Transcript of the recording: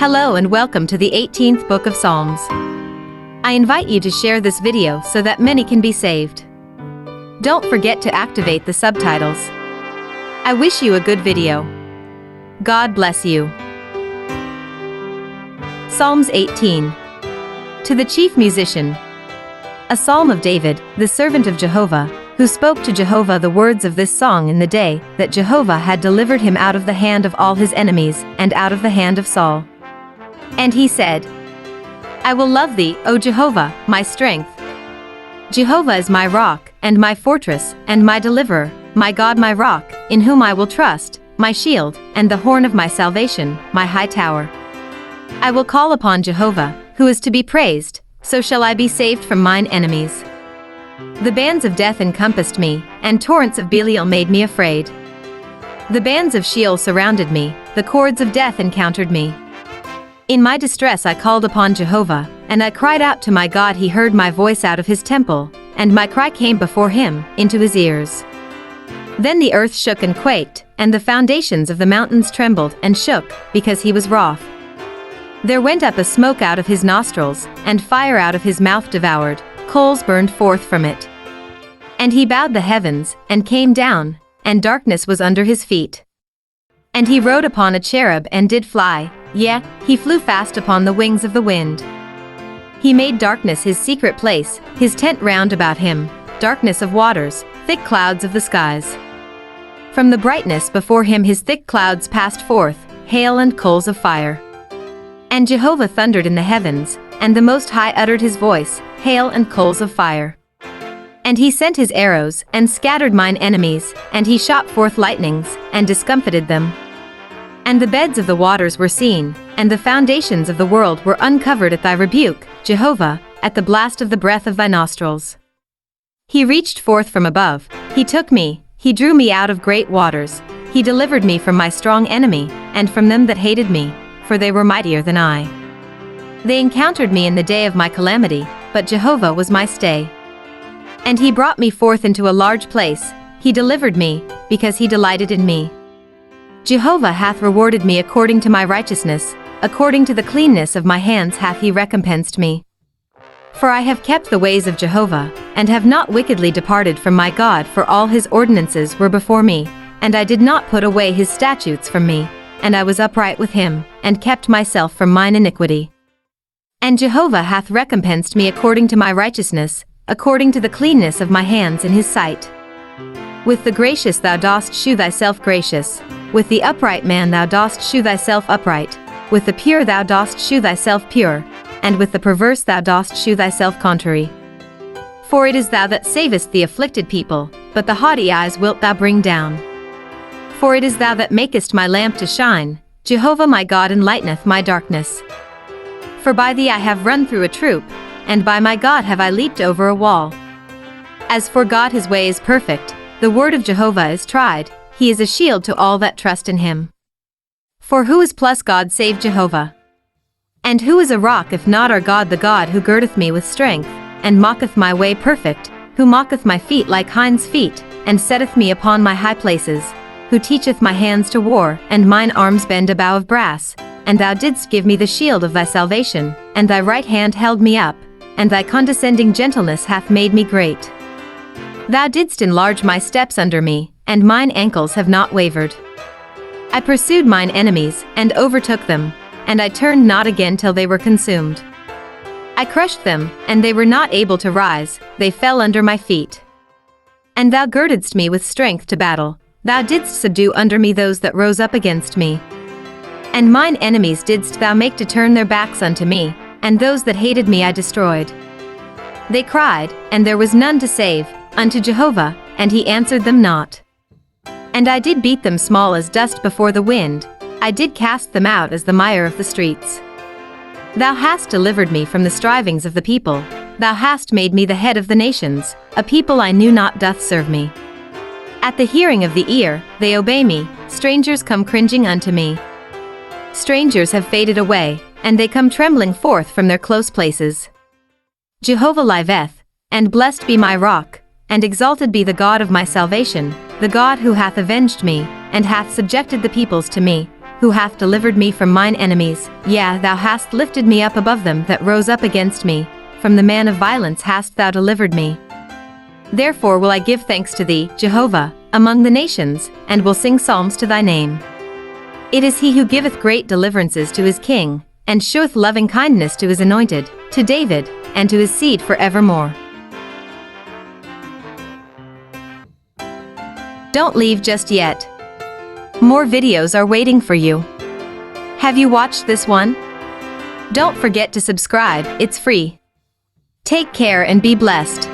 Hello and welcome to the 18th book of Psalms. I invite you to share this video so that many can be saved. Don't forget to activate the subtitles. I wish you a good video. God bless you. Psalms 18. To the chief musician. A psalm of David, the servant of Jehovah, who spoke to Jehovah the words of this song in the day that Jehovah had delivered him out of the hand of all his enemies and out of the hand of Saul. And he said, I will love thee, O Jehovah, my strength. Jehovah is my rock, and my fortress, and my deliverer, my God my rock, in whom I will trust, my shield, and the horn of my salvation, my high tower. I will call upon Jehovah, who is to be praised, so shall I be saved from mine enemies. The bands of death encompassed me, and torrents of Belial made me afraid. The bands of Sheol surrounded me, the cords of death encountered me. In my distress I called upon Jehovah, and I cried out to my God. He heard my voice out of his temple, and my cry came before him, into his ears. Then the earth shook and quaked, and the foundations of the mountains trembled and shook, because he was wroth. There went up a smoke out of his nostrils, and fire out of his mouth devoured, coals burned forth from it. And he bowed the heavens, and came down, and darkness was under his feet. And he rode upon a cherub and did fly, yea, he flew fast upon the wings of the wind. He made darkness his secret place, his tent round about him, darkness of waters, thick clouds of the skies. From the brightness before him his thick clouds passed forth, hail and coals of fire. And Jehovah thundered in the heavens, and the Most High uttered his voice, hail and coals of fire. And he sent his arrows, and scattered mine enemies, and he shot forth lightnings, and discomfited them. And the beds of the waters were seen, and the foundations of the world were uncovered at thy rebuke, Jehovah, at the blast of the breath of thy nostrils. He reached forth from above, he took me, he drew me out of great waters, he delivered me from my strong enemy, and from them that hated me, for they were mightier than I. They encountered me in the day of my calamity, but Jehovah was my stay. And he brought me forth into a large place, he delivered me, because he delighted in me. Jehovah hath rewarded me according to my righteousness, according to the cleanness of my hands hath he recompensed me. For I have kept the ways of Jehovah, and have not wickedly departed from my God, for all his ordinances were before me, and I did not put away his statutes from me, and I was upright with him, and kept myself from mine iniquity. And Jehovah hath recompensed me according to my righteousness, according to the cleanness of my hands in his sight. With the gracious thou dost shew thyself gracious, with the upright man thou dost shew thyself upright, with the pure thou dost shew thyself pure, and with the perverse thou dost shew thyself contrary. For it is thou that savest the afflicted people, but the haughty eyes wilt thou bring down. For it is thou that makest my lamp to shine, Jehovah my God enlighteneth my darkness. For by thee I have run through a troop, and by my God have I leaped over a wall. As for God his way is perfect, the word of Jehovah is tried, he is a shield to all that trust in him. For who is plus God save Jehovah? And who is a rock if not our God, the God who girdeth me with strength, and maketh my way perfect, who maketh my feet like hinds' feet, and setteth me upon my high places, who teacheth my hands to war, and mine arms bend a bow of brass, and thou didst give me the shield of thy salvation, and thy right hand held me up, and thy condescending gentleness hath made me great. Thou didst enlarge my steps under me, and mine ankles have not wavered. I pursued mine enemies, and overtook them, and I turned not again till they were consumed. I crushed them, and they were not able to rise, they fell under my feet. And thou girdedst me with strength to battle, thou didst subdue under me those that rose up against me. And mine enemies didst thou make to turn their backs unto me, and those that hated me I destroyed. They cried, and there was none to save, unto Jehovah, and he answered them not. And I did beat them small as dust before the wind, I did cast them out as the mire of the streets. Thou hast delivered me from the strivings of the people, thou hast made me the head of the nations, a people I knew not doth serve me. At the hearing of the ear, they obey me, strangers come cringing unto me. Strangers have faded away, and they come trembling forth from their close places. Jehovah liveth, and blessed be my rock, and exalted be the God of my salvation, the God who hath avenged me, and hath subjected the peoples to me, who hath delivered me from mine enemies, yea, thou hast lifted me up above them that rose up against me, from the man of violence hast thou delivered me. Therefore will I give thanks to thee, Jehovah, among the nations, and will sing psalms to thy name. It is he who giveth great deliverances to his king, and sheweth loving kindness to his anointed, to David, and to his seed for evermore. Don't leave just yet. More videos are waiting for you. Have you watched this one? Don't forget to subscribe, it's free. Take care and be blessed.